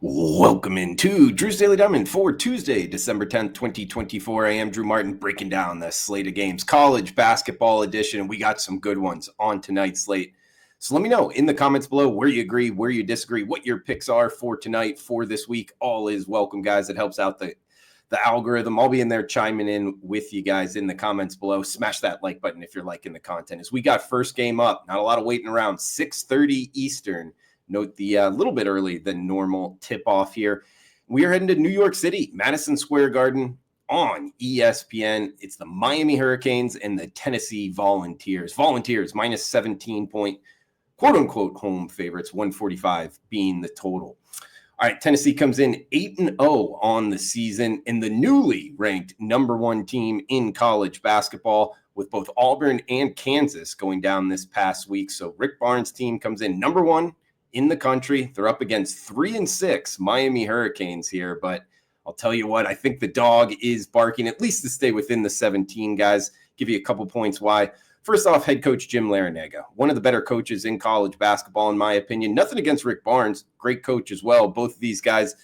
Welcome into Drew's Daily Diamond for Tuesday, December 10th, 2024. I am Drew Martin breaking down the slate of games, college basketball edition. We got some good ones on tonight's slate. So let me know in the comments below where you agree, where you disagree, what your picks are for tonight, for this week. All is welcome, guys. It helps out the algorithm. I'll be in there chiming in with you guys in the comments below. Smash that like button if you're liking the content. As we got first game up, not a lot of waiting around, 6:30 Eastern. Note the little bit early than normal tip-off here. We are heading to New York City, Madison Square Garden on ESPN. It's the Miami Hurricanes and the Tennessee Volunteers. Volunteers minus 17 point, quote-unquote, home favorites, 145 being the total. All right, Tennessee comes in 8-0 on the season and the newly ranked number one team in college basketball, with both Auburn and Kansas going down this past week. So Rick Barnes' team comes in number one in the country. They're up against 3-6 Miami Hurricanes here, but I'll tell you what, I think the dog is barking at least to stay within the 17, guys. Give you a couple points why. First off, head coach Jim Larrañaga, one of the better coaches in college basketball, in my opinion. Nothing against Rick Barnes, great coach as well. Both of these guys,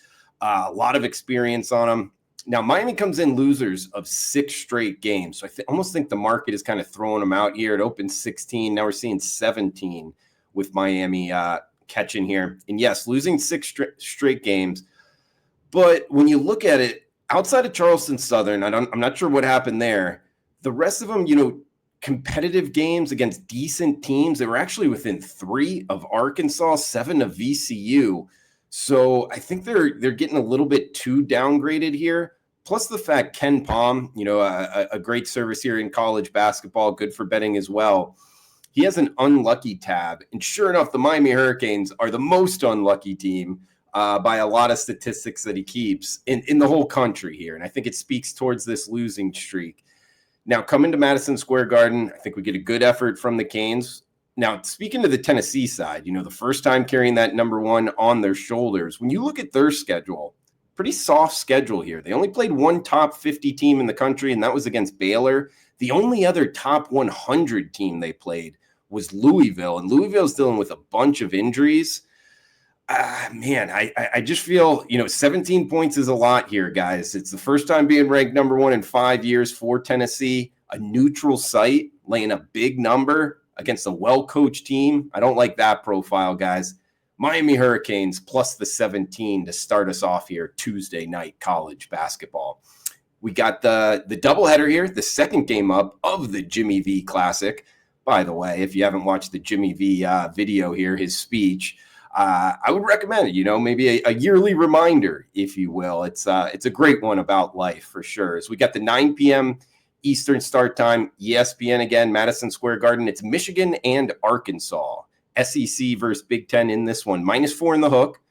a lot of experience on them. Now, Miami comes in losers of 6 straight games, so I almost think the market is kind of throwing them out here. It opened 16, now we're seeing 17 with Miami catching here. And yes, losing 6 straight games. But when you look at it, outside of Charleston Southern, I'm not sure what happened there. The rest of them, competitive games against decent teams. They were actually within 3 of Arkansas, 7 of VCU. So I think they're getting a little bit too downgraded here. Plus the fact Ken Pom, a great service here in college basketball, good for betting as well. He has an unlucky tab. And sure enough, the Miami Hurricanes are the most unlucky team by a lot of statistics that he keeps in the whole country here. And I think it speaks towards this losing streak. Now, coming to Madison Square Garden, I think we get a good effort from the Canes. Now, speaking to the Tennessee side, the first time carrying that number one on their shoulders, when you look at their schedule, pretty soft schedule here. They only played one top 50 team in the country, and that was against Baylor. The only other top 100 team they played was Louisville, and Louisville's dealing with a bunch of injuries. I just feel, 17 points is a lot here, guys. It's the first time being ranked number one in 5 years for Tennessee, a neutral site, laying a big number against a well-coached team. I don't like that profile, guys. Miami Hurricanes plus the 17 to start us off here, Tuesday night college basketball. We got the doubleheader here, the second game up of the Jimmy V Classic. By the way, if you haven't watched the Jimmy V video here, his speech, I would recommend it, maybe a yearly reminder, if you will. It's a great one about life for sure. So we got the 9 p.m. Eastern start time, ESPN again, Madison Square Garden. It's Michigan and Arkansas. SEC versus Big Ten in this one. -4 in the hook.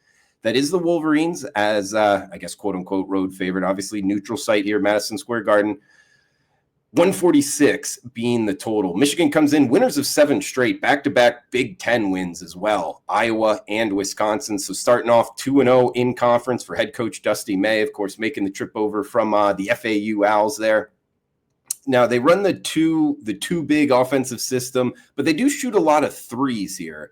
That is the Wolverines as, I guess, quote-unquote road favorite. Obviously, neutral site here, Madison Square Garden. 146 being the total. Michigan comes in winners of 7 straight, back-to-back Big Ten wins as well. Iowa and Wisconsin. So starting off 2-0 in conference for head coach Dusty May, of course, making the trip over from the FAU Owls there. Now, they run the two big offensive system, but they do shoot a lot of threes here.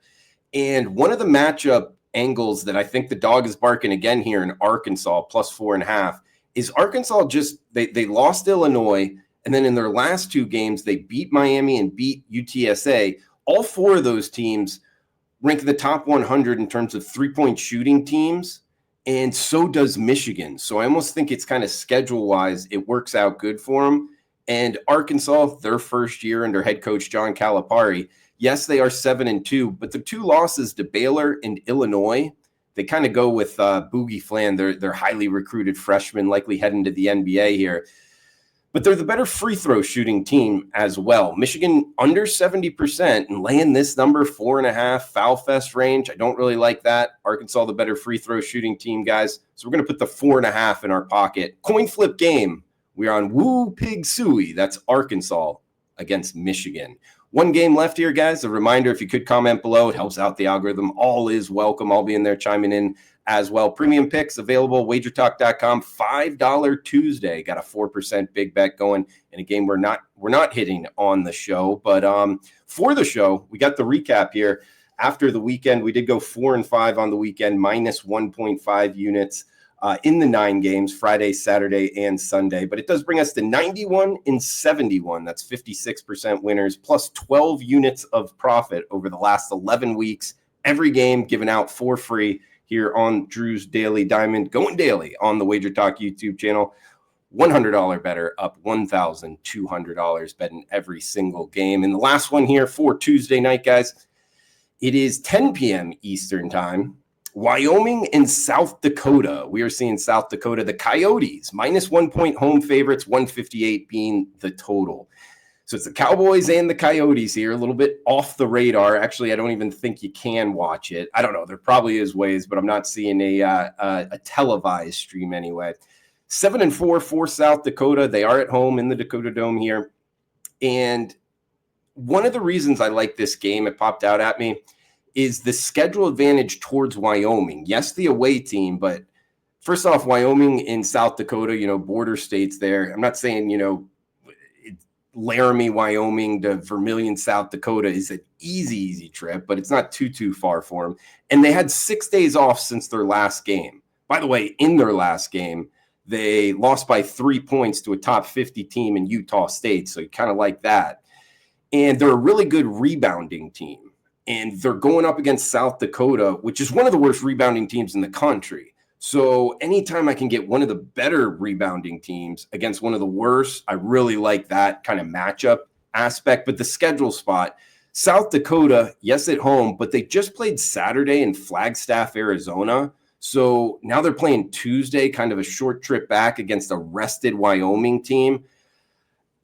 And one of the matchup angles that I think the dog is barking again here in Arkansas, +4.5, is Arkansas they lost Illinois. And then in their last 2 games, they beat Miami and beat UTSA. All 4 of those teams rank in the top 100 in terms of three-point shooting teams, and so does Michigan. So I almost think it's kind of schedule-wise, it works out good for them. And Arkansas, their first year under head coach John Calipari, yes, they are 7-2, but the 2 losses to Baylor and Illinois, they kind of go with Boogie Flan. They're highly recruited freshmen, likely heading to the NBA here. But they're the better free throw shooting team as well. Michigan under 70% and laying this number 4.5 foul fest range. I don't really like that. Arkansas, the better free throw shooting team, guys. So we're going to put the 4.5 in our pocket. Coin flip game. We are on Woo Pig Suey. That's Arkansas against Michigan. 1 game left here, guys. A reminder, if you could comment below, it helps out the algorithm. All is welcome. I'll be in there chiming in as well. Premium picks available, WagerTalk.com. $5 Tuesday. Got a 4% big bet going in a game we're not hitting on the show. But for the show, we got the recap here after the weekend. We did go 4-5 on the weekend, minus 1.5 units in the 9 games, Friday, Saturday, and Sunday. But it does bring us to 91-71. That's 56% winners, plus 12 units of profit over the last 11 weeks. Every game given out for free here on Drew's Daily Diamond, going daily on the WagerTalk YouTube channel. $100 better, up $1,200 betting every single game. And the last one here for Tuesday night, guys, it is 10 p.m. Eastern time. Wyoming and South Dakota. We are seeing South Dakota, the Coyotes, minus 1 point home favorites, 158 being the total. So it's the Cowboys and the Coyotes here, a little bit off the radar. Actually, I don't even think you can watch it. I don't know. There probably is ways, but I'm not seeing a televised stream anyway. 7-4 for South Dakota. They are at home in the Dakota Dome here. And one of the reasons I like this game, it popped out at me, is the schedule advantage towards Wyoming. Yes, the away team, but first off, Wyoming and South Dakota, border states there. I'm not saying, Laramie, Wyoming to Vermilion, South Dakota is an easy trip, but it's not too far for them. And they had 6 days off since their last game. By the way, in their last game, they lost by 3 points to a top 50 team in Utah State. So you kind of like that. And they're a really good rebounding team. And they're going up against South Dakota, which is one of the worst rebounding teams in the country. So anytime I can get one of the better rebounding teams against one of the worst, I really like that kind of matchup aspect. But the schedule spot, South Dakota, yes, at home, but they just played Saturday in Flagstaff, Arizona. So now they're playing Tuesday, kind of a short trip back against a rested Wyoming team.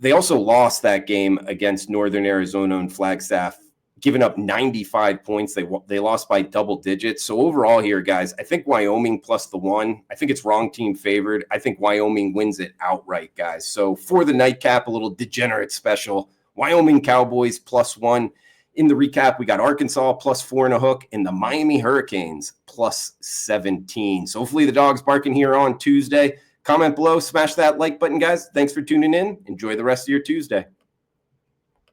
They also lost that game against Northern Arizona and Flagstaff, giving up 95 points. They lost by double digits. So overall here, guys, I think Wyoming plus the 1. I think it's wrong team favored. I think Wyoming wins it outright, guys. So for the nightcap, a little degenerate special, Wyoming Cowboys plus 1. In the recap, we got Arkansas plus 4.5 and the Miami Hurricanes plus 17. So hopefully the dog's barking here on Tuesday. Comment below, smash that like button, guys. Thanks for tuning in. Enjoy the rest of your Tuesday.